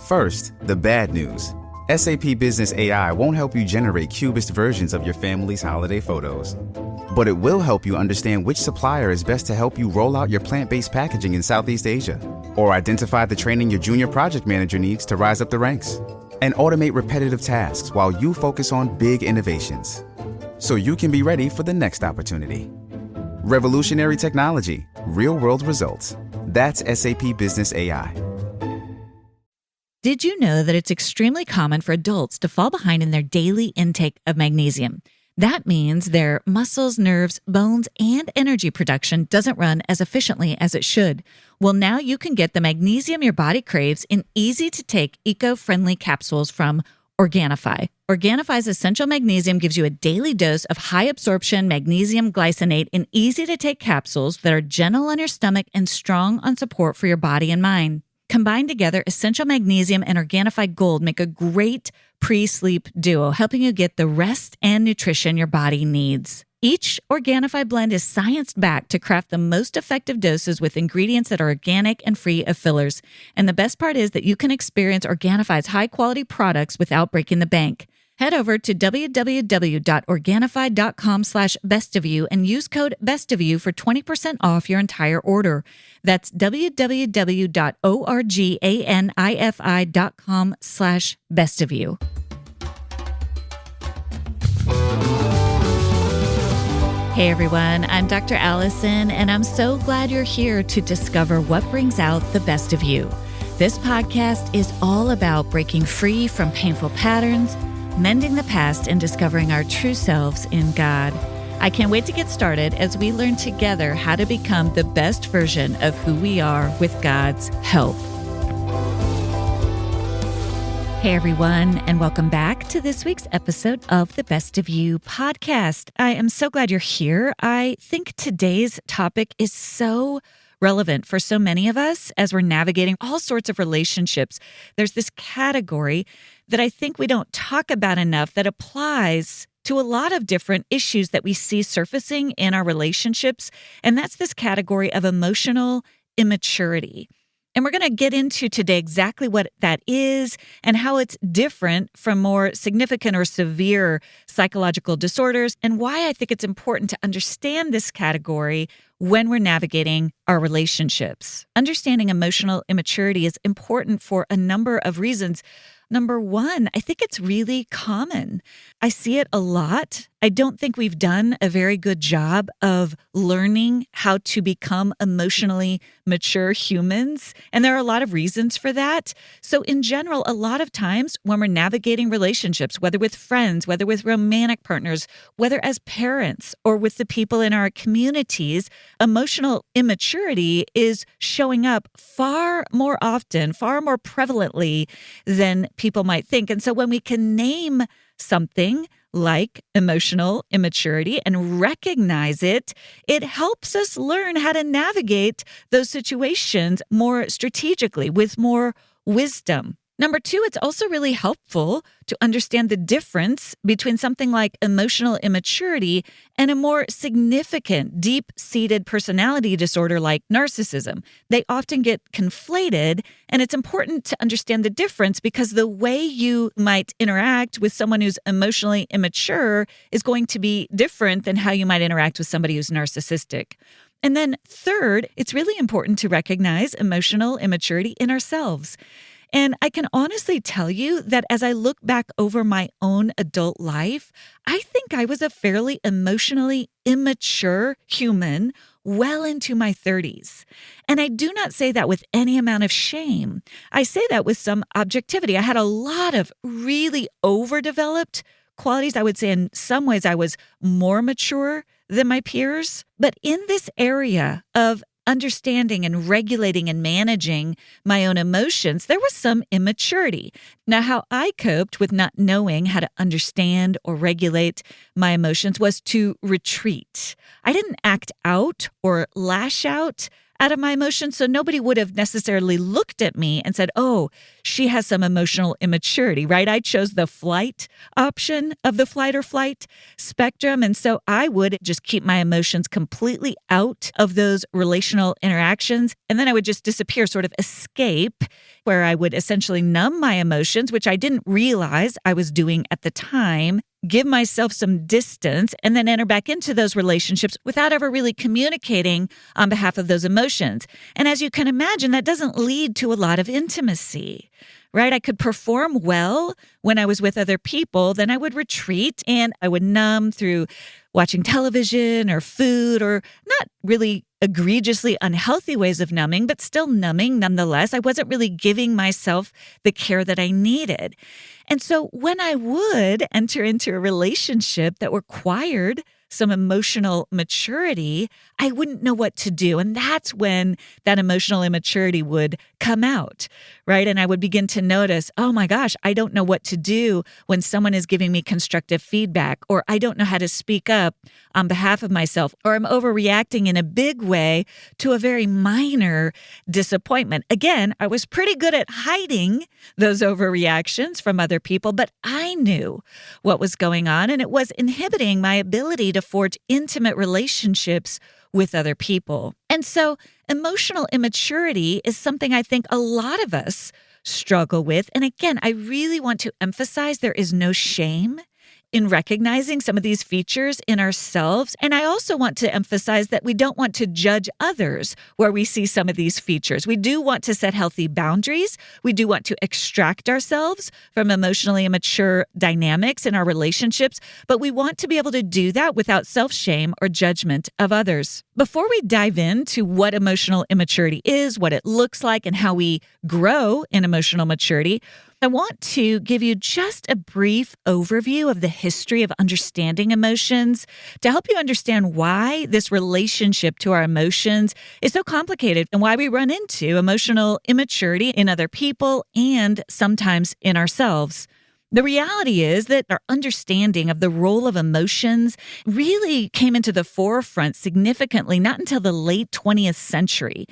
First, the bad news. SAP Business AI won't help you generate cubist versions of your family's holiday photos. But it will help you understand which supplier is best to help you roll out your plant-based packaging in Southeast Asia, or identify the training your junior project manager needs to rise up the ranks, and automate repetitive tasks while you focus on big innovations, so you can be ready for the next opportunity. Revolutionary technology, real-world results. That's SAP Business AI. Did you know that it's extremely common for adults to fall behind in their daily intake of magnesium? That means their muscles, nerves, bones, and energy production doesn't run as efficiently as it should. Well, now you can get the magnesium your body craves in easy-to-take, eco-friendly capsules from Organifi. Organifi's essential magnesium gives you a daily dose of high-absorption magnesium glycinate in easy-to-take capsules that are gentle on your stomach and strong on support for your body and mind. Combined together, Essential Magnesium and Organifi Gold make a great pre-sleep duo, helping you get the rest and nutrition your body needs. Each Organifi blend is science-backed to craft the most effective doses with ingredients that are organic and free of fillers. And the best part is that you can experience Organifi's high-quality products without breaking the bank. Head over to www.organifi.com/bestofyou and use code bestofyou for 20% off your entire order. That's www.organifi.com/bestofyou. Hey everyone, I'm Dr. Allison, and I'm so glad you're here to discover what brings out the best of you. This podcast is all about breaking free from painful patterns, mending the past, and discovering our true selves in God. I can't wait to get started as we learn together how to become the best version of who we are with God's help. Hey everyone, and welcome back to this week's episode of the Best of You podcast. I am so glad you're here. I think today's topic is so relevant for so many of us as we're navigating all sorts of relationships. There's this category that I think we don't talk about enough that applies to a lot of different issues that we see surfacing in our relationships, and that's this category of emotional immaturity. And we're going to get into today exactly what that is and how it's different from more significant or severe psychological disorders, and why I think it's important to understand this category when we're navigating our relationships. Understanding emotional immaturity is important for a number of reasons. Number one, I think it's really common. I see it a lot. I don't think we've done a very good job of learning how to become emotionally mature humans. And there are a lot of reasons for that. So in general, a lot of times when we're navigating relationships, whether with friends, whether with romantic partners, whether as parents or with the people in our communities, emotional immaturity is showing up far more often, far more prevalently than people might think. And so when we can name something like emotional immaturity and recognize it, it helps us learn how to navigate those situations more strategically with more wisdom. Number two, it's also really helpful to understand the difference between something like emotional immaturity and a more significant, deep-seated personality disorder like narcissism. They often get conflated, and it's important to understand the difference because the way you might interact with someone who's emotionally immature is going to be different than how you might interact with somebody who's narcissistic. And then third, it's really important to recognize emotional immaturity in ourselves. And I can honestly tell you that as I look back over my own adult life, I think I was a fairly emotionally immature human well into my 30s. And I do not say that with any amount of shame. I say that with some objectivity. I had a lot of really overdeveloped qualities. I would say in some ways I was more mature than my peers. But in this area of understanding and regulating and managing my own emotions, there was some immaturity. Now, how I coped with not knowing how to understand or regulate my emotions was to retreat. I didn't act out or lash out of my emotions, so nobody would have necessarily looked at me and said, oh, she has some emotional immaturity, right? I chose the flight option of the fight or flight spectrum, and so I would just keep my emotions completely out of those relational interactions, and then I would just disappear, sort of escape where I would essentially numb my emotions, which I didn't realize I was doing at the time, give myself some distance, and then enter back into those relationships without ever really communicating on behalf of those emotions. And as you can imagine, that doesn't lead to a lot of intimacy, right? I could perform well when I was with other people, then I would retreat and I would numb through watching television or food, or not really egregiously unhealthy ways of numbing, but still numbing nonetheless. I wasn't really giving myself the care that I needed. And so when I would enter into a relationship that required some emotional maturity, I wouldn't know what to do. And that's when that emotional immaturity would come out, right? And I would begin to notice, oh my gosh, I don't know what to do when someone is giving me constructive feedback, or I don't know how to speak up on behalf of myself, or I'm overreacting in a big way to a very minor disappointment. Again, I was pretty good at hiding those overreactions from other people, but I knew what was going on, and it was inhibiting my ability to forge intimate relationships with other people. And so emotional immaturity is something I think a lot of us struggle with. And again, I really want to emphasize there is no shame in recognizing some of these features in ourselves. And I also want to emphasize that we don't want to judge others where we see some of these features. We do want to set healthy boundaries. We do want to extract ourselves from emotionally immature dynamics in our relationships, but we want to be able to do that without self-shame or judgment of others. Before we dive into what emotional immaturity is, what it looks like, and how we grow in emotional maturity, I want to give you just a brief overview of the history of understanding emotions to help you understand why this relationship to our emotions is so complicated and why we run into emotional immaturity in other people and sometimes in ourselves. The reality is that our understanding of the role of emotions really came into the forefront significantly not until the late 20th century,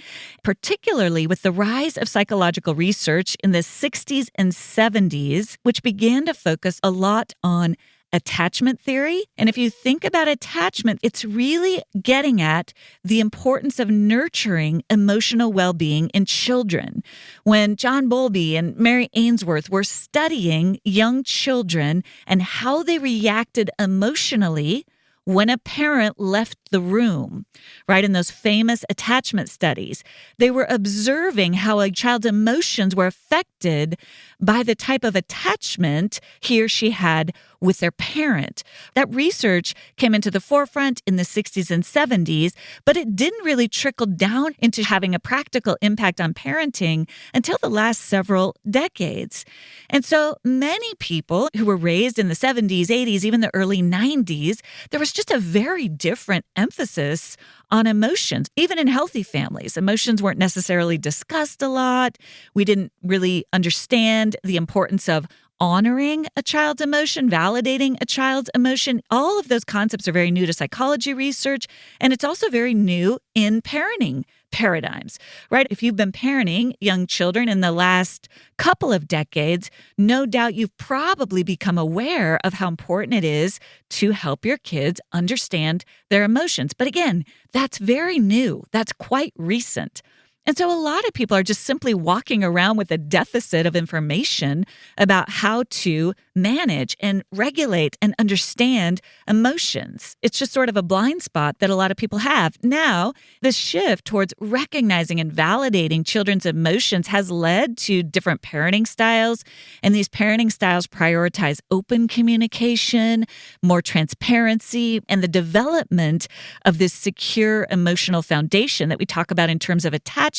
particularly with the rise of psychological research in the 60s and 70s, which began to focus a lot on attachment theory. And if you think about attachment, it's really getting at the importance of nurturing emotional well-being in children. When John Bowlby and Mary Ainsworth were studying young children and how they reacted emotionally when a parent left the room, right? In those famous attachment studies, they were observing how a child's emotions were affected by the type of attachment he or she had with their parent. That research came into the forefront in the 60s and 70s, but it didn't really trickle down into having a practical impact on parenting until the last several decades. And so many people who were raised in the 70s, 80s, even the early 90s, there was just a very different emphasis on emotions. Even in healthy families, emotions weren't necessarily discussed a lot. We didn't really understand the importance of honoring a child's emotion, validating a child's emotion. All of those concepts are very new to psychology research, and it's also very new in parenting paradigms, right? If you've been parenting young children in the last couple of decades, no doubt you've probably become aware of how important it is to help your kids understand their emotions. But again, that's very new. That's quite recent. And so a lot of people are just simply walking around with a deficit of information about how to manage and regulate and understand emotions. It's just sort of a blind spot that a lot of people have. Now, the shift towards recognizing and validating children's emotions has led to different parenting styles. And these parenting styles prioritize open communication, more transparency, and the development of this secure emotional foundation that we talk about in terms of attachment.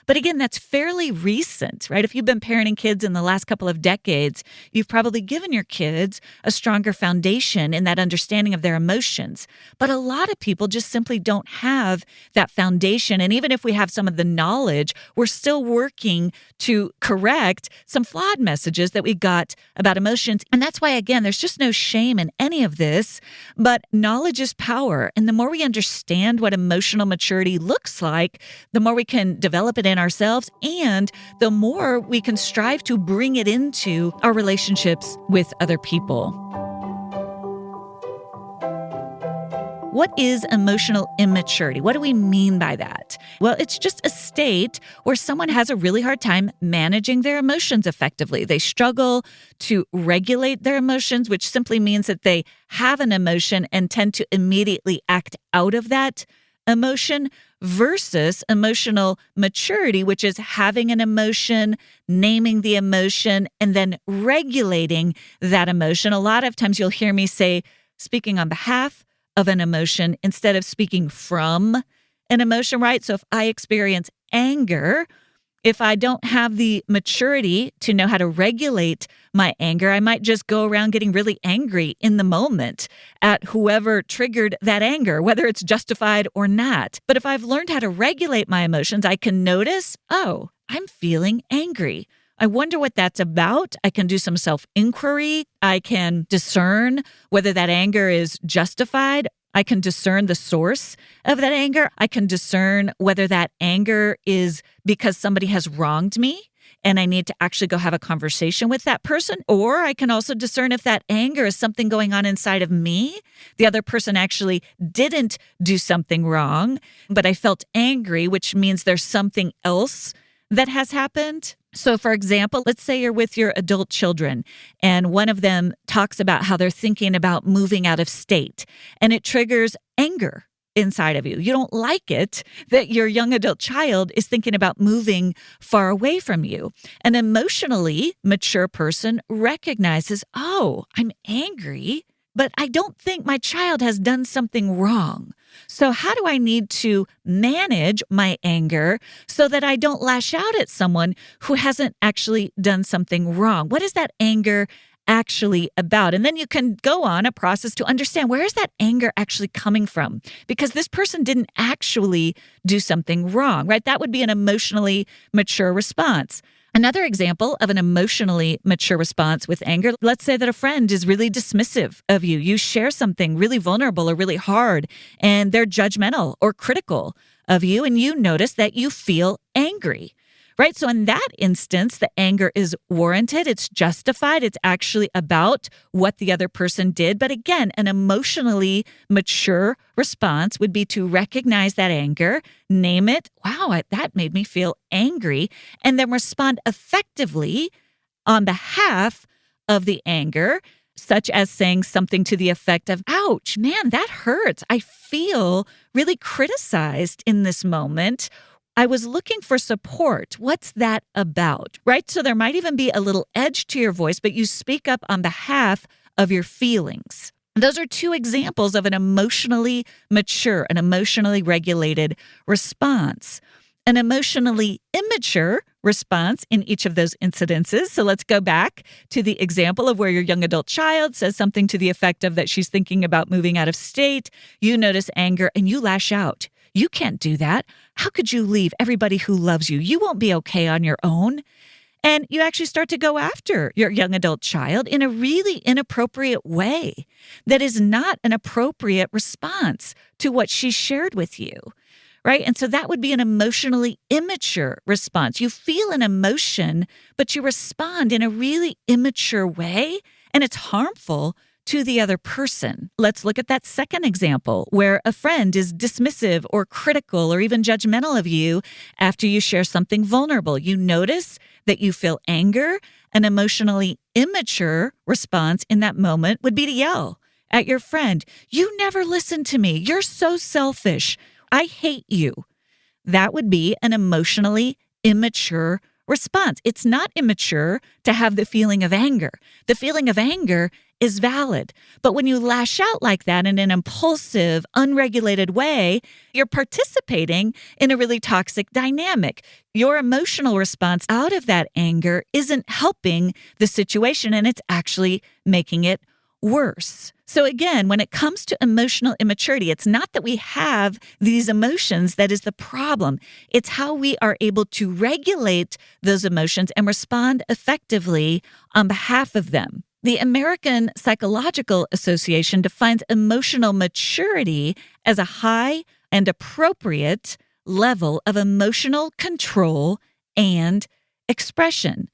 But again, that's fairly recent, right? If you've been parenting kids in the last couple of decades, you've probably given your kids a stronger foundation in that understanding of their emotions. But a lot of people just simply don't have that foundation. And even if we have some of the knowledge, we're still working to correct some flawed messages that we got about emotions. And that's why, again, there's just no shame in any of this, but knowledge is power. And the more we understand what emotional maturity looks like, the more we can develop it in ourselves, and the more we can strive to bring it into our relationships with other people. What is emotional immaturity? What do we mean by that? Well, it's just a state where someone has a really hard time managing their emotions effectively. They struggle to regulate their emotions, which simply means that they have an emotion and tend to immediately act out of that emotion, versus emotional maturity, which is having an emotion, naming the emotion, and then regulating that emotion. A lot of times you'll hear me say, speaking on behalf of an emotion instead of speaking from an emotion, right? So if I experience anger, if I don't have the maturity to know how to regulate my anger, I might just go around getting really angry in the moment at whoever triggered that anger, whether it's justified or not. But if I've learned how to regulate my emotions, I can notice, oh, I'm feeling angry. I wonder what that's about. I can do some self-inquiry. I can discern whether that anger is justified. I can discern the source of that anger. I can discern whether that anger is because somebody has wronged me and I need to actually go have a conversation with that person. Or I can also discern if that anger is something going on inside of me. The other person actually didn't do something wrong, but I felt angry, which means there's something else that has happened. So for example, let's say you're with your adult children and one of them talks about how they're thinking about moving out of state and it triggers anger inside of you. You don't like it that your young adult child is thinking about moving far away from you. An emotionally mature person recognizes, oh, I'm angry, but I don't think my child has done something wrong. So how do I need to manage my anger so that I don't lash out at someone who hasn't actually done something wrong? What is that anger actually about? And then you can go on a process to understand, where is that anger actually coming from? Because this person didn't actually do something wrong, right? That would be an emotionally mature response. Another example of an emotionally mature response with anger, let's say that a friend is really dismissive of you. You share something really vulnerable or really hard, and they're judgmental or critical of you, and you notice that you feel angry, right? So in that instance, the anger is warranted. It's justified. It's actually about what the other person did. But again, an emotionally mature response would be to recognize that anger, name it. Wow, that made me feel angry. And then respond effectively on behalf of the anger, such as saying something to the effect of, ouch, man, that hurts. I feel really criticized in this moment. I was looking for support. What's that about? Right? So there might even be a little edge to your voice, but you speak up on behalf of your feelings. Those are two examples of an emotionally mature, an emotionally regulated response. An emotionally immature response in each of those incidences. So let's go back to the example of where your young adult child says something to the effect of that she's thinking about moving out of state. You notice anger and you lash out. You can't do that. How could you leave everybody who loves you? You won't be okay on your own. And you actually start to go after your young adult child in a really inappropriate way that is not an appropriate response to what she shared with you, right? And so that would be an emotionally immature response. You feel an emotion, but you respond in a really immature way, and it's harmful to the other person. Let's look at that second example where a friend is dismissive or critical or even judgmental of you after you share something vulnerable. You notice that you feel anger. An emotionally immature response in that moment would be to yell at your friend, "You never listen to me. You're so selfish. I hate you." That would be an emotionally immature response. It's not immature to have the feeling of anger. The feeling of anger is valid. But when you lash out like that in an impulsive, unregulated way, you're participating in a really toxic dynamic. Your emotional response out of that anger isn't helping the situation, and it's actually making it worse. So again, when it comes to emotional immaturity, it's not that we have these emotions that is the problem. It's how we are able to regulate those emotions and respond effectively on behalf of them. The American Psychological Association defines emotional maturity as a high and appropriate level of emotional control and expression.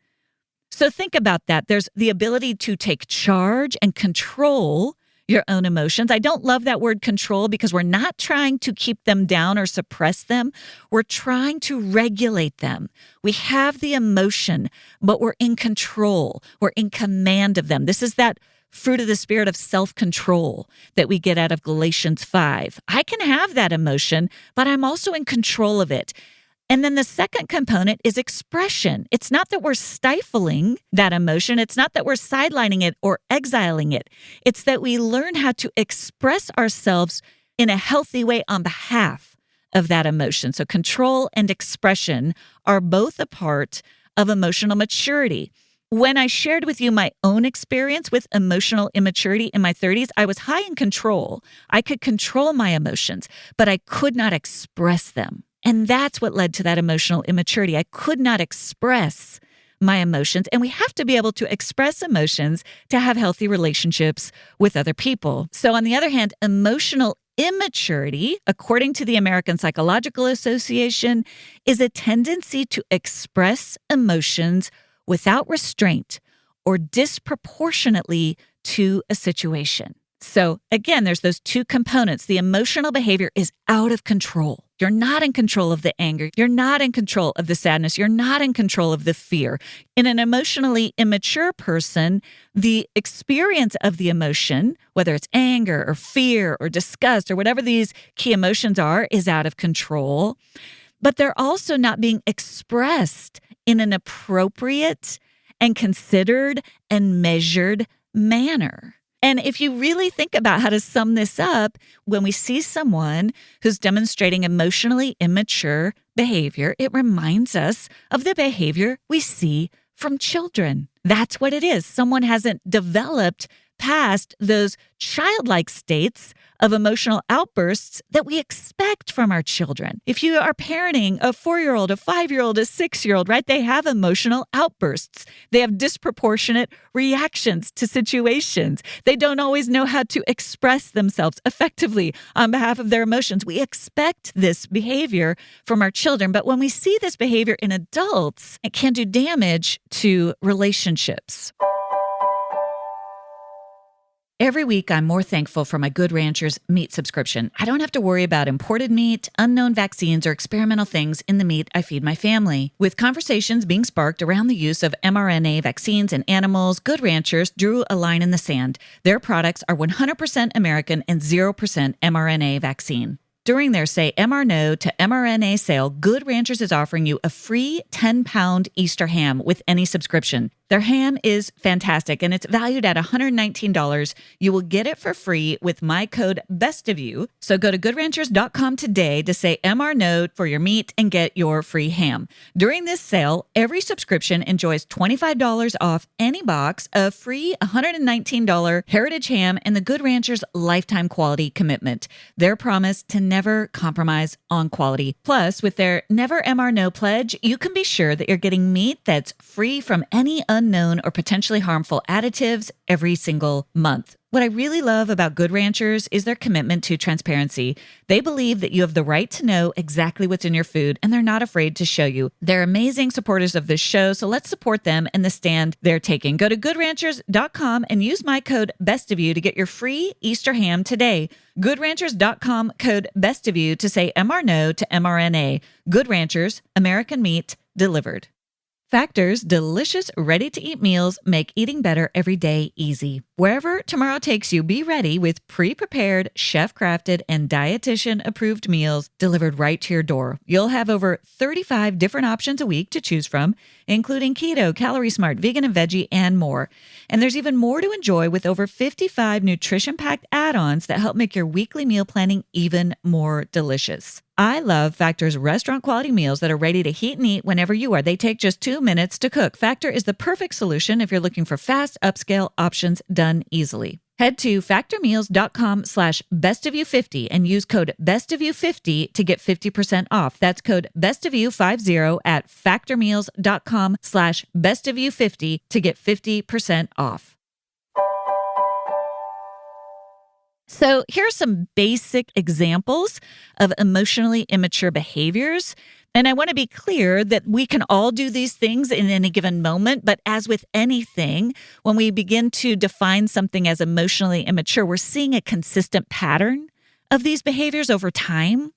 So think about that. There's the ability to take charge and control your own emotions. I don't love that word control because we're not trying to keep them down or suppress them. We're trying to regulate them. We have the emotion, but we're in control. We're in command of them. This is that fruit of the spirit of self-control that we get out of Galatians 5. I can have that emotion, but I'm also in control of it. And then the second component is expression. It's not that we're stifling that emotion. It's not that we're sidelining it or exiling it. It's that we learn how to express ourselves in a healthy way on behalf of that emotion. So control and expression are both a part of emotional maturity. When I shared with you my own experience with emotional immaturity in my 30s, I was high in control. I could control my emotions, but I could not express them. And that's what led to that emotional immaturity. I could not express my emotions. And we have to be able to express emotions to have healthy relationships with other people. So on the other hand, emotional immaturity, according to the American Psychological Association, is a tendency to express emotions without restraint or disproportionately to a situation. So again, there's those two components. The emotional behavior is out of control. You're not in control of the anger. You're not in control of the sadness. You're not in control of the fear. In an emotionally immature person, the experience of the emotion, whether it's anger or fear or disgust or whatever these key emotions are, is out of control. But they're also not being expressed in an appropriate and considered and measured manner. And if you really think about how to sum this up, when we see someone who's demonstrating emotionally immature behavior, it reminds us of the behavior we see from children. That's what it is. Someone hasn't developed past those childlike states of emotional outbursts that we expect from our children. If you are parenting a 4-year-old, a 5-year-old, a 6-year-old, right? They have emotional outbursts. They have disproportionate reactions to situations. They don't always know how to express themselves effectively on behalf of their emotions. We expect this behavior from our children, but when we see this behavior in adults, it can do damage to relationships. Every week, I'm more thankful for my Good Ranchers meat subscription. I don't have to worry about imported meat, unknown vaccines, or experimental things in the meat I feed my family. With conversations being sparked around the use of mRNA vaccines in animals, Good Ranchers drew a line in the sand. Their products are 100% American and 0% mRNA vaccine. During their Say MR No to mRNA sale, Good Ranchers is offering you a free 10-pound Easter ham with any subscription. Their ham is fantastic, and it's valued at $119. You will get it for free with my code BESTOFYOU. So go to goodranchers.com today to say MR No for your meat and get your free ham. During this sale, every subscription enjoys $25 off any box of free $119 Heritage ham and the Good Ranchers lifetime quality commitment. Their promise to never compromise on quality. Plus, with their Never MR No pledge, you can be sure that you're getting meat that's free from any unknown or potentially harmful additives every single month. What I really love about Good Ranchers is their commitment to transparency. They believe that you have the right to know exactly what's in your food, and they're not afraid to show you. They're amazing supporters of this show, so let's support them and the stand they're taking. Go to goodranchers.com and use my code BESTOFYOU to get your free Easter ham today. Goodranchers.com code BESTOFYOU to say MR No to mRNA. Good Ranchers, American meat delivered. Factor's delicious, ready-to-eat meals make eating better every day easy. Wherever tomorrow takes you, be ready with pre-prepared, chef-crafted, and dietitian-approved meals delivered right to your door. You'll have over 35 different options a week to choose from, including keto, calorie smart, vegan and veggie, and more. And there's even more to enjoy with over 55 nutrition-packed add-ons that help make your weekly meal planning even more delicious. I love Factor's restaurant quality meals that are ready to heat and eat whenever you are. They take just 2 minutes to cook. Factor is the perfect solution if you're looking for fast, upscale options done easily. Head to factormeals.com/bestofyou50 and use code bestofyou50 to get 50% off. That's code bestofyou50 at factormeals.com/bestofyou50 to get 50% off. So here are some basic examples of emotionally immature behaviors And I want to be clear that we can all do these things in any given moment. But as with anything, when we begin to define something as emotionally immature, we're seeing a consistent pattern of these behaviors over time.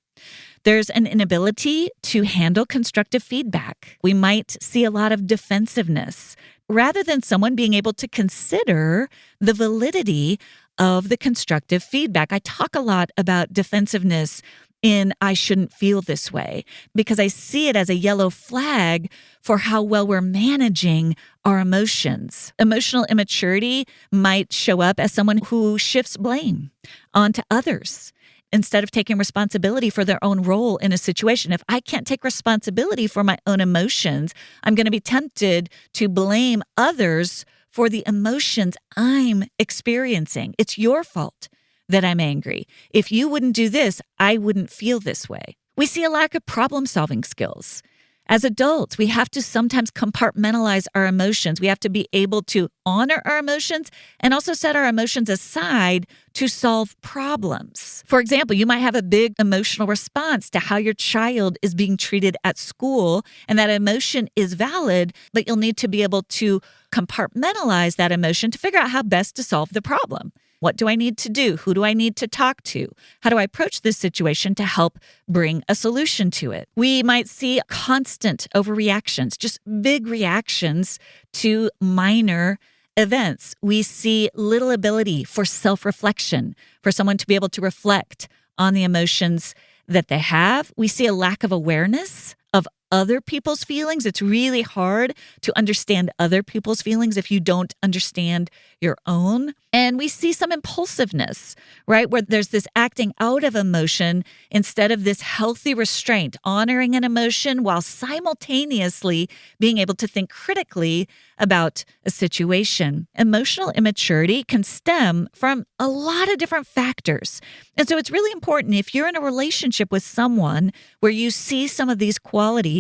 There's an inability to handle constructive feedback. We might see a lot of defensiveness rather than someone being able to consider the validity of the constructive feedback. I talk a lot about defensiveness in I shouldn't feel this way because I see it as a yellow flag for how well we're managing our emotions. Emotional immaturity might show up as someone who shifts blame onto others instead of taking responsibility for their own role in a situation. If I can't take responsibility for my own emotions, I'm going to be tempted to blame others for the emotions I'm experiencing. It's your fault that I'm angry. If you wouldn't do this, I wouldn't feel this way. We see a lack of problem-solving skills. As adults, we have to sometimes compartmentalize our emotions. We have to be able to honor our emotions and also set our emotions aside to solve problems. For example, you might have a big emotional response to how your child is being treated at school, and that emotion is valid, but you'll need to be able to compartmentalize that emotion to figure out how best to solve the problem. What do I need to do? Who do I need to talk to? How do I approach this situation to help bring a solution to it? We might see constant overreactions, just big reactions to minor events. We see little ability for self-reflection, for someone to be able to reflect on the emotions that they have. We see a lack of awareness of other people's feelings. It's really hard to understand other people's feelings if you don't understand your own. And we see some impulsiveness, right? Where there's this acting out of emotion instead of this healthy restraint, honoring an emotion while simultaneously being able to think critically about a situation. Emotional immaturity can stem from a lot of different factors. And so it's really important if you're in a relationship with someone where you see some of these qualities,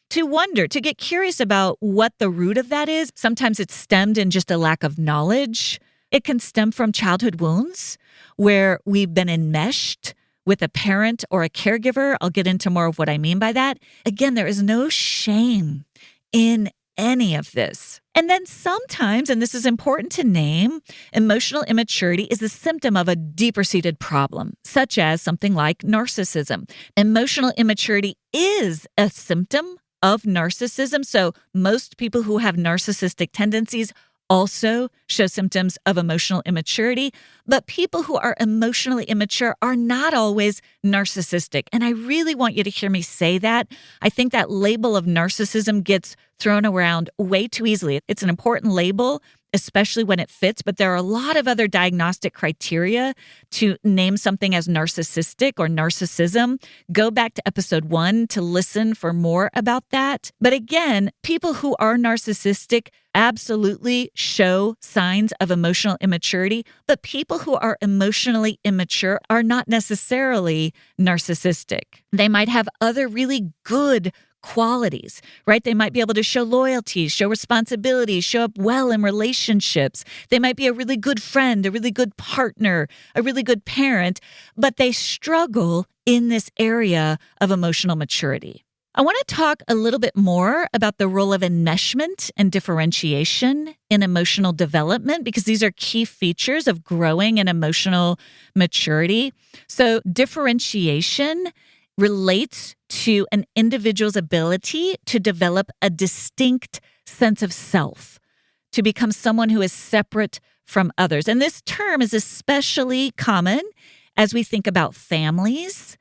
to wonder, to get curious about what the root of that is. Sometimes it's stemmed in just a lack of knowledge. It can stem from childhood wounds where we've been enmeshed with a parent or a caregiver. I'll get into more of what I mean by that. Again, there is no shame in any of this. And then sometimes, and this is important to name, emotional immaturity is a symptom of a deeper-seated problem, such as something like narcissism. Emotional immaturity is a symptom of narcissism. So most people who have narcissistic tendencies also show symptoms of emotional immaturity, but people who are emotionally immature are not always narcissistic. And I really want you to hear me say that. I think that label of narcissism gets thrown around way too easily. It's an important label, especially when it fits, but there are a lot of other diagnostic criteria to name something as narcissistic or narcissism. Go back to episode 1 to listen for more about that. But again, people who are narcissistic absolutely show signs of emotional immaturity, but people who are emotionally immature are not necessarily narcissistic. They might have other really good qualities, right? They might be able to show loyalty, show responsibility, show up well in relationships. They might be a really good friend, a really good partner, a really good parent, but they struggle in this area of emotional maturity. I want to talk a little bit more about the role of enmeshment and differentiation in emotional development, because these are key features of growing in emotional maturity. So differentiation relates to an individual's ability to develop a distinct sense of self, to become someone who is separate from others. And this term is especially common as we think about families,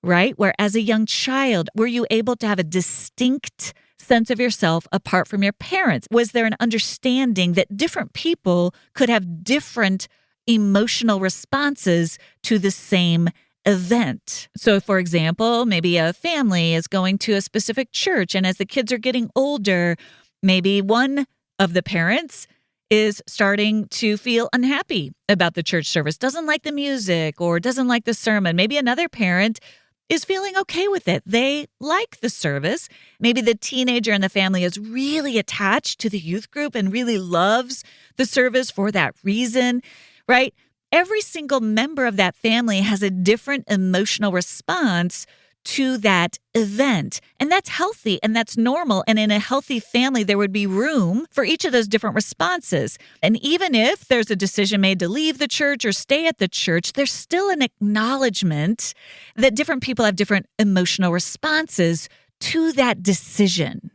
right? Where as a young child, were you able to have a distinct sense of yourself apart from your parents? Was there an understanding that different people could have different emotional responses to the same event? So, for example, maybe a family is going to a specific church, and as the kids are getting older, maybe one of the parents is starting to feel unhappy about the church service, doesn't like the music or doesn't like the sermon. Maybe another parent is feeling okay with it. They like the service. Maybe the teenager in the family is really attached to the youth group and really loves the service for that reason, right? Every single member of that family has a different emotional response to that event. And that's healthy and that's normal. And in a healthy family, there would be room for each of those different responses. And even if there's a decision made to leave the church or stay at the church, there's still an acknowledgement that different people have different emotional responses to that decision.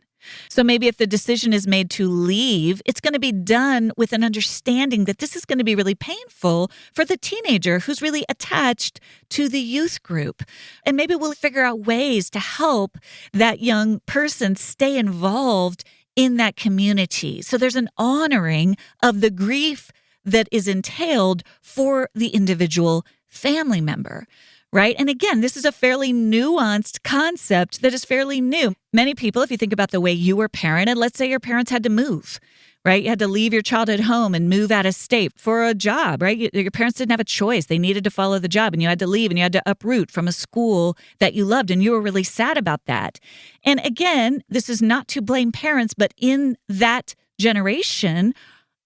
So maybe if the decision is made to leave, it's going to be done with an understanding that this is going to be really painful for the teenager who's really attached to the youth group. And maybe we'll figure out ways to help that young person stay involved in that community. So there's an honoring of the grief that is entailed for the individual family member. Right? And again, this is a fairly nuanced concept that is fairly new. Many people, if you think about the way you were parented, let's say your parents had to move, right? You had to leave your child at home and move out of state for a job, right? Your parents didn't have a choice. They needed to follow the job and you had to leave and you had to uproot from a school that you loved and you were really sad about that. And again, this is not to blame parents, but in that generation,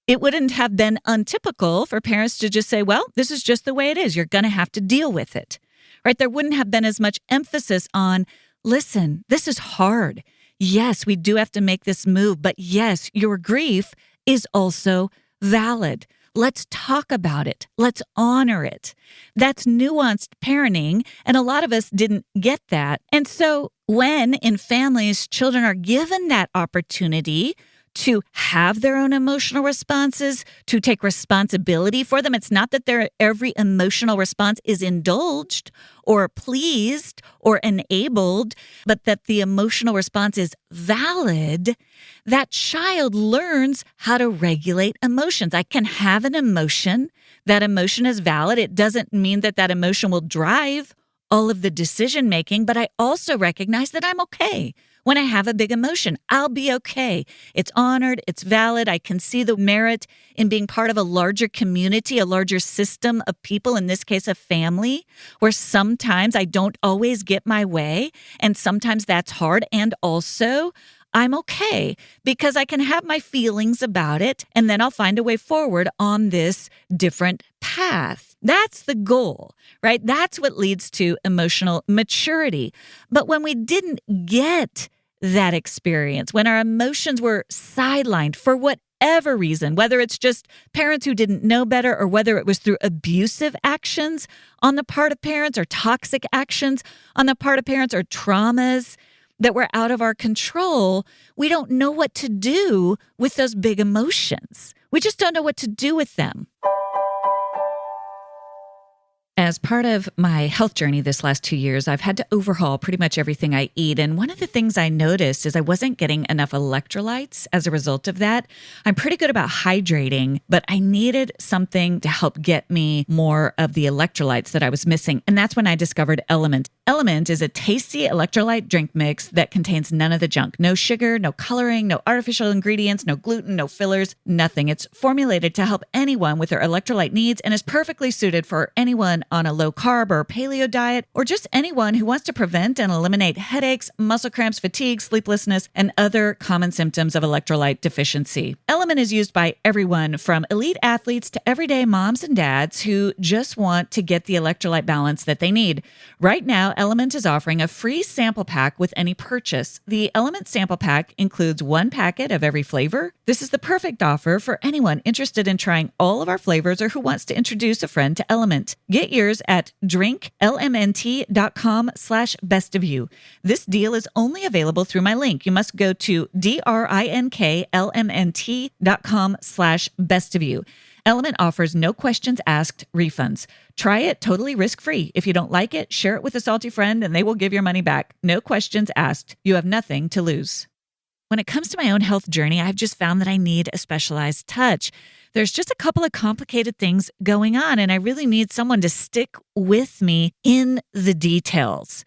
it wouldn't have been untypical for parents to just say, well, this is just the way it is. You're going to have to deal with it. Right? There wouldn't have been as much emphasis on, listen, this is hard. Yes, we do have to make this move, but yes, your grief is also valid. Let's talk about it. Let's honor it. That's nuanced parenting, and a lot of us didn't get that. And so when in families, children are given that opportunity to have their own emotional responses, to take responsibility for them. It's not that their every emotional response is indulged or pleased or enabled, but that the emotional response is valid. That child learns how to regulate emotions. I can have an emotion. That emotion is valid. It doesn't mean that that emotion will drive all of the decision making, but I also recognize that I'm okay. When I have a big emotion, I'll be okay. It's honored, it's valid. I can see the merit in being part of a larger community, a larger system of people, in this case, a family, where sometimes I don't always get my way, and sometimes that's hard. And also, I'm okay because I can have my feelings about it, and then I'll find a way forward on this different path. That's the goal, right? That's what leads to emotional maturity. But when we didn't get that experience, when our emotions were sidelined for whatever reason, whether it's just parents who didn't know better or whether it was through abusive actions on the part of parents or toxic actions on the part of parents or traumas that were out of our control, we don't know what to do with those big emotions. We just don't know what to do with them. As part of my health journey this last 2 years, I've had to overhaul pretty much everything I eat. And one of the things I noticed is I wasn't getting enough electrolytes as a result of that. I'm pretty good about hydrating, but I needed something to help get me more of the electrolytes that I was missing. And that's when I discovered Element. Element is a tasty electrolyte drink mix that contains none of the junk. No sugar, no coloring, no artificial ingredients, no gluten, no fillers, nothing. It's formulated to help anyone with their electrolyte needs and is perfectly suited for anyone on a low carb or paleo diet, or just anyone who wants to prevent and eliminate headaches, muscle cramps, fatigue, sleeplessness, and other common symptoms of electrolyte deficiency. Element is used by everyone from elite athletes to everyday moms and dads who just want to get the electrolyte balance that they need. Right now, Element is offering a free sample pack with any purchase. The Element sample pack includes 1 packet of every flavor. This is the perfect offer for anyone interested in trying all of our flavors or who wants to introduce a friend to Element. Get yours at drinklmnt.com/bestofyou. This deal is only available through my link. You must go to drinklmnt.com/bestofyou. Element offers no questions asked refunds. Try it totally risk-free. If you don't like it, share it with a salty friend and they will give your money back. No questions asked. You have nothing to lose. When it comes to my own health journey, I've just found that I need a specialized touch. There's just a couple of complicated things going on, and I really need someone to stick with me in the details.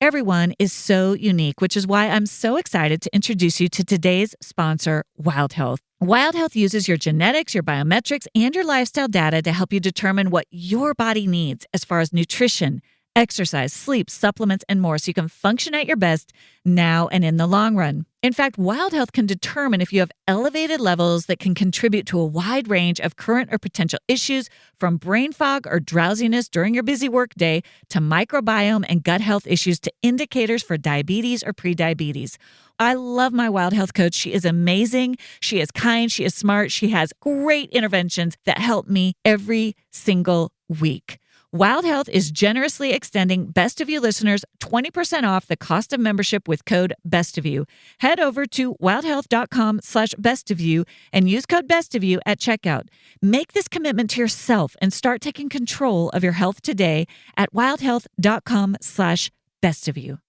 Everyone is so unique, which is why I'm so excited to introduce you to today's sponsor, Wild Health. Wild Health uses your genetics, your biometrics, and your lifestyle data to help you determine what your body needs as far as nutrition, exercise, sleep, supplements, and more so you can function at your best now and in the long run. In fact, Wild Health can determine if you have elevated levels that can contribute to a wide range of current or potential issues, from brain fog or drowsiness during your busy workday to microbiome and gut health issues to indicators for diabetes or prediabetes. I love my Wild Health coach. She is amazing. She is kind. She is smart. She has great interventions that help me every single week. Wild Health is generously extending Best of You listeners 20% off the cost of membership with code BESTOFYOU. Head over to wildhealth.com/bestofyou and use code BESTOFYOU at checkout. Make this commitment to yourself and start taking control of your health today at wildhealth.com/bestofyou.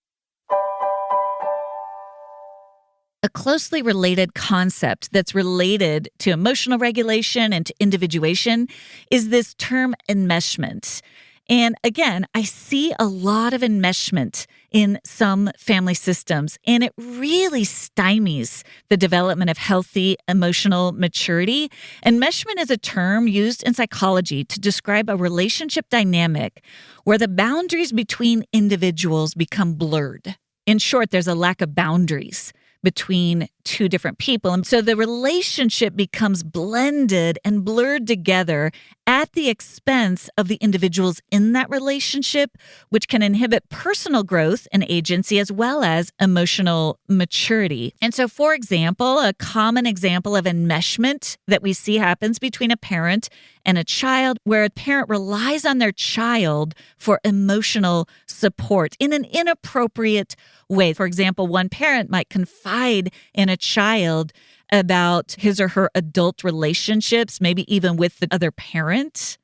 A closely related concept that's related to emotional regulation and to individuation is this term enmeshment. And again, I see a lot of enmeshment in some family systems, and it really stymies the development of healthy emotional maturity. Enmeshment is a term used in psychology to describe a relationship dynamic where the boundaries between individuals become blurred. In short, there's a lack of boundaries between two different people. And so the relationship becomes blended and blurred together at the expense of the individuals in that relationship, which can inhibit personal growth and agency as well as emotional maturity. And so, for example, a common example of enmeshment that we see happens between a parent and a child, where a parent relies on their child for emotional support in an inappropriate way. For example, one parent might confide in a child about his or her adult relationships, maybe even with the other parent.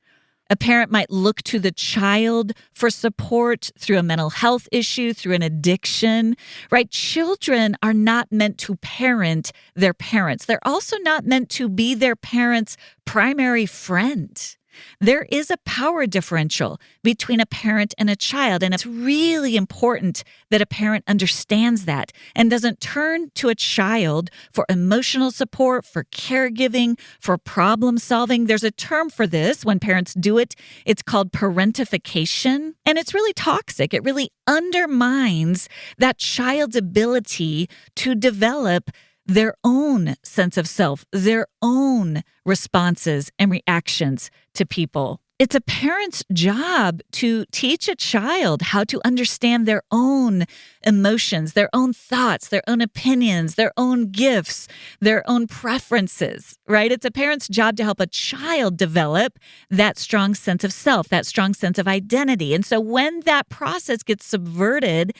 A parent might look to the child for support through a mental health issue, through an addiction, right? Children are not meant to parent their parents. They're also not meant to be their parents' primary friend. There is a power differential between a parent and a child, and it's really important that a parent understands that and doesn't turn to a child for emotional support, for caregiving, for problem solving. There's a term for this when parents do it. It's called parentification, and it's really toxic. It really undermines that child's ability to develop their own sense of self, their own responses and reactions to people. It's a parent's job to teach a child how to understand their own emotions, their own thoughts, their own opinions, their own gifts, their own preferences, right? It's a parent's job to help a child develop that strong sense of self, that strong sense of identity. And so when that process gets subverted,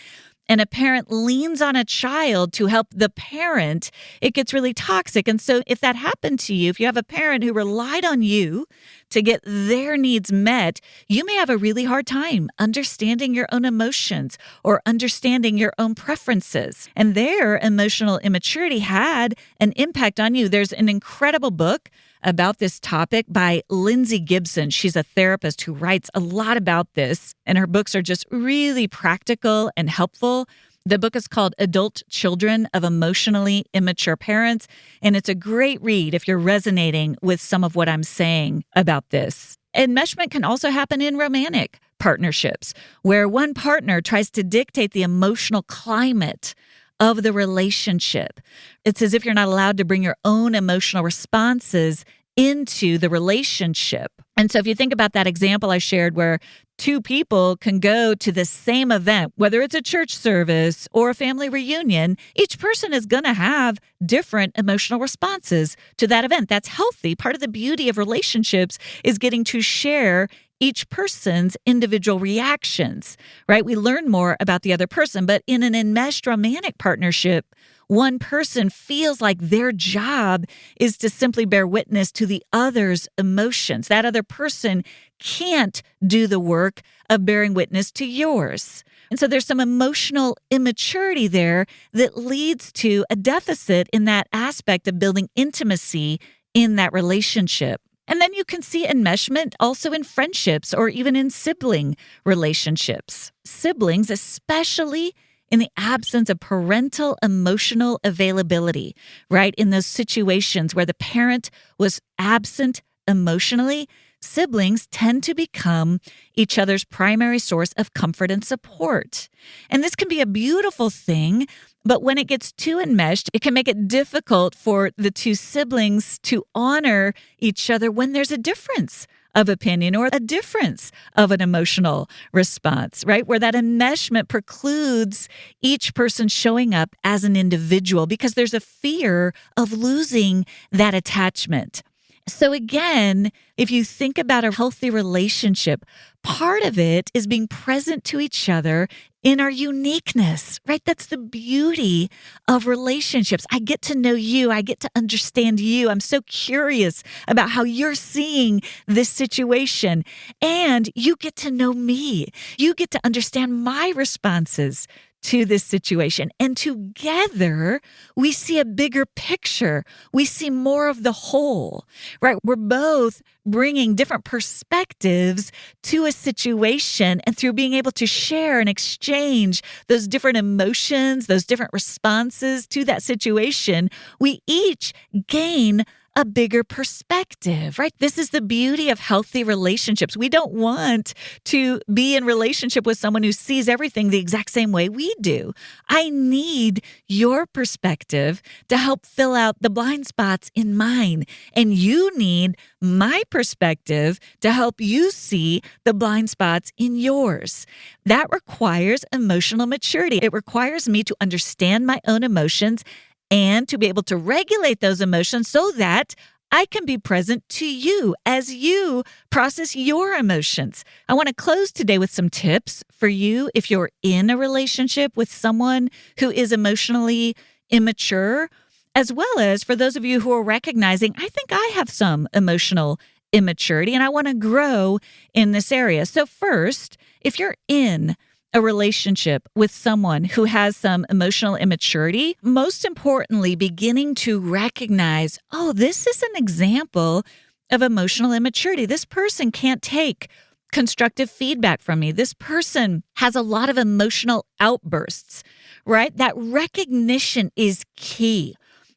and a parent leans on a child to help the parent, it gets really toxic. And so if that happened to you, if you have a parent who relied on you to get their needs met, you may have a really hard time understanding your own emotions or understanding your own preferences. And their emotional immaturity had an impact on you. There's an incredible book about this topic by Lindsay Gibson. She's a therapist who writes a lot about this, and her books are just really practical and helpful. The book is called Adult Children of Emotionally Immature Parents, and it's a great read if you're resonating with some of what I'm saying about this. Enmeshment can also happen in romantic partnerships, where one partner tries to dictate the emotional climate of the relationship. It's as if you're not allowed to bring your own emotional responses into the relationship. And so if you think about that example I shared where two people can go to the same event, whether it's a church service or a family reunion, each person is going to have different emotional responses to that event. That's healthy. Part of the beauty of relationships is getting to share each person's individual reactions, right? We learn more about the other person, but in an enmeshed romantic partnership, one person feels like their job is to simply bear witness to the other's emotions. That other person can't do the work of bearing witness to yours. And so there's some emotional immaturity there that leads to a deficit in that aspect of building intimacy in that relationship. And then you can see enmeshment also in friendships or even in sibling relationships. Siblings, especially in the absence of parental emotional availability, right? In those situations where the parent was absent emotionally, siblings tend to become each other's primary source of comfort and support. And this can be a beautiful thing But when it gets too enmeshed, it can make it difficult for the two siblings to honor each other when there's a difference of opinion or a difference of an emotional response, right? Where that enmeshment precludes each person showing up as an individual because there's a fear of losing that attachment. So again, if you think about a healthy relationship, part of it is being present to each other in our uniqueness, right? That's the beauty of relationships. I get to know you. I get to understand you. I'm so curious about how you're seeing this situation. And you get to know me. You get to understand my responses to this situation. And together, we see a bigger picture. We see more of the whole, right? We're both bringing different perspectives to a situation, and through being able to share and exchange those different emotions, those different responses to that situation, we each gain a bigger perspective, right? This is the beauty of healthy relationships. We don't want to be in relationship with someone who sees everything the exact same way we do. I need your perspective to help fill out the blind spots in mine. And you need my perspective to help you see the blind spots in yours. That requires emotional maturity. It requires me to understand my own emotions and to be able to regulate those emotions so that I can be present to you as you process your emotions. I want to close today with some tips for you if you're in a relationship with someone who is emotionally immature, as well as for those of you who are recognizing, I think I have some emotional immaturity and I want to grow in this area. So first, if you're in a relationship with someone who has some emotional immaturity, most importantly, beginning to recognize, oh, this is an example of emotional immaturity. This person can't take constructive feedback from me. This person has a lot of emotional outbursts, right? That recognition is key.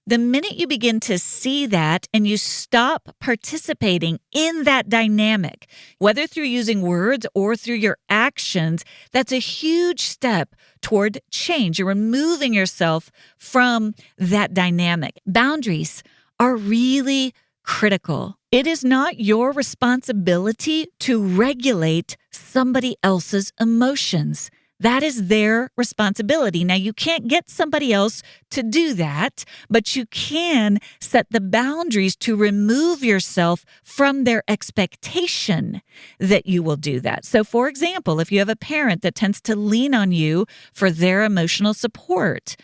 The minute you begin to see that and you stop participating in that dynamic, whether through using words or through your actions, that's a huge step toward change. You're removing yourself from that dynamic. Boundaries are really critical. It is not your responsibility to regulate somebody else's emotions. That is their responsibility. Now, you can't get somebody else to do that, but you can set the boundaries to remove yourself from their expectation that you will do that. So, for example, if you have a parent that tends to lean on you for their emotional support,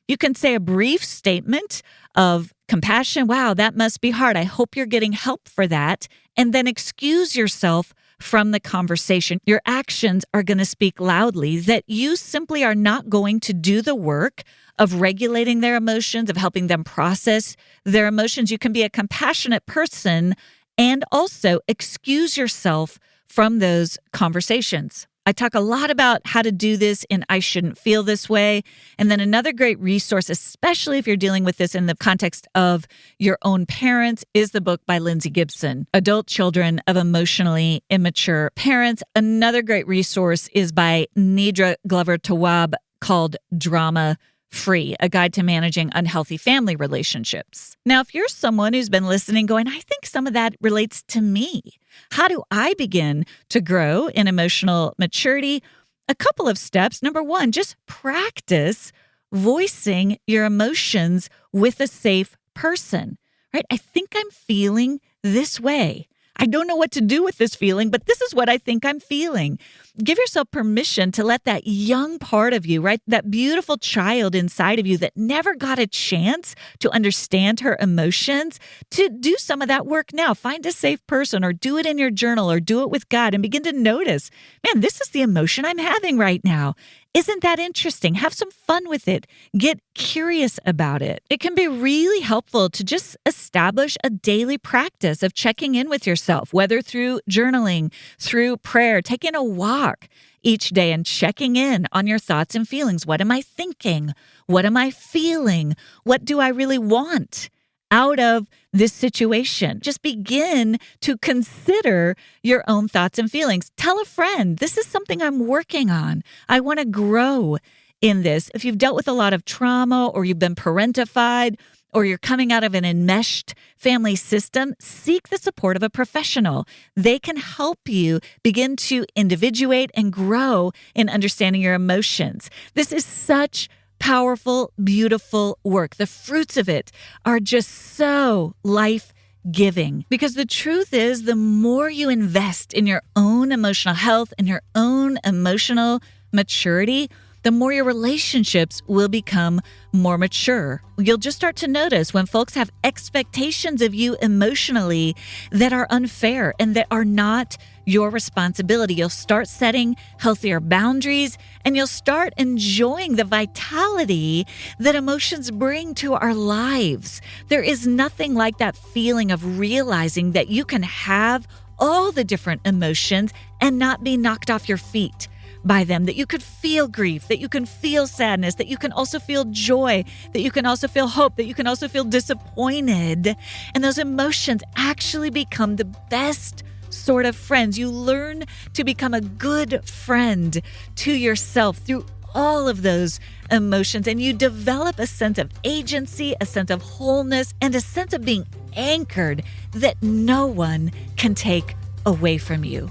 you can say a brief statement of compassion. Wow, that must be hard. I hope you're getting help for that. And then excuse yourself from the conversation. Your actions are going to speak loudly that you simply are not going to do the work of regulating their emotions, of helping them process their emotions. You can be a compassionate person and also excuse yourself from those conversations. I talk a lot about how to do this in I Shouldn't Feel This Way. And then another great resource, especially if you're dealing with this in the context of your own parents, is the book by Lindsay Gibson, Adult Children of Emotionally Immature Parents. Another great resource is by Nidra Glover Tawwab called Drama Free, a guide to managing unhealthy family relationships. Now, if you're someone who's been listening going, I think some of that relates to me. How do I begin to grow in emotional maturity? A couple of steps. Number one, just practice voicing your emotions with a safe person, right? I think I'm feeling this way. I don't know what to do with this feeling, but this is what I think I'm feeling. Give yourself permission to let that young part of you, right, that beautiful child inside of you that never got a chance to understand her emotions, to do some of that work now. Find a safe person or do it in your journal or do it with God and begin to notice, man, this is the emotion I'm having right now. Isn't that interesting? Have some fun with it. Get curious about it. It can be really helpful to just establish a daily practice of checking in with yourself, whether through journaling, through prayer, taking a walk each day and checking in on your thoughts and feelings. What am I thinking? What am I feeling? What do I really want out of this situation? Just begin to consider your own thoughts and feelings. Tell a friend, this is something I'm working on. I want to grow in this. If you've dealt with a lot of trauma or you've been parentified or you're coming out of an enmeshed family system, seek the support of a professional. They can help you begin to individuate and grow in understanding your emotions. This is such powerful, beautiful work. The fruits of it are just so life-giving, because the truth is, the more you invest in your own emotional health and your own emotional maturity, the more your relationships will become more mature. You'll just start to notice when folks have expectations of you emotionally that are unfair and that are not your responsibility. You'll start setting healthier boundaries, and you'll start enjoying the vitality that emotions bring to our lives. There is nothing like that feeling of realizing that you can have all the different emotions and not be knocked off your feet by them, that you could feel grief, that you can feel sadness, that you can also feel joy, that you can also feel hope, that you can also feel disappointed. And those emotions actually become the best sort of friends. You learn to become a good friend to yourself through all of those emotions, and you develop a sense of agency, a sense of wholeness, and a sense of being anchored that no one can take away from you.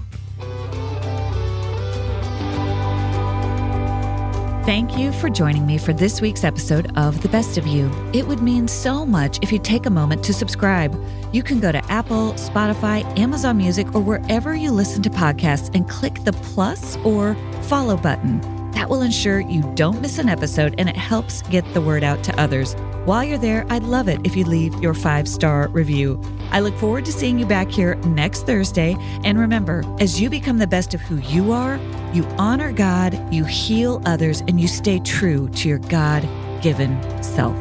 Thank you for joining me for this week's episode of The Best of You. It would mean so much if you take a moment to subscribe. You can go to Apple, Spotify, Amazon Music, or wherever you listen to podcasts and click the plus or follow button. That will ensure you don't miss an episode, and it helps get the word out to others. While you're there, I'd love it if you leave your 5-star review. I look forward to seeing you back here next Thursday. And remember, as you become the best of who you are, you honor God, you heal others, and you stay true to your God-given self.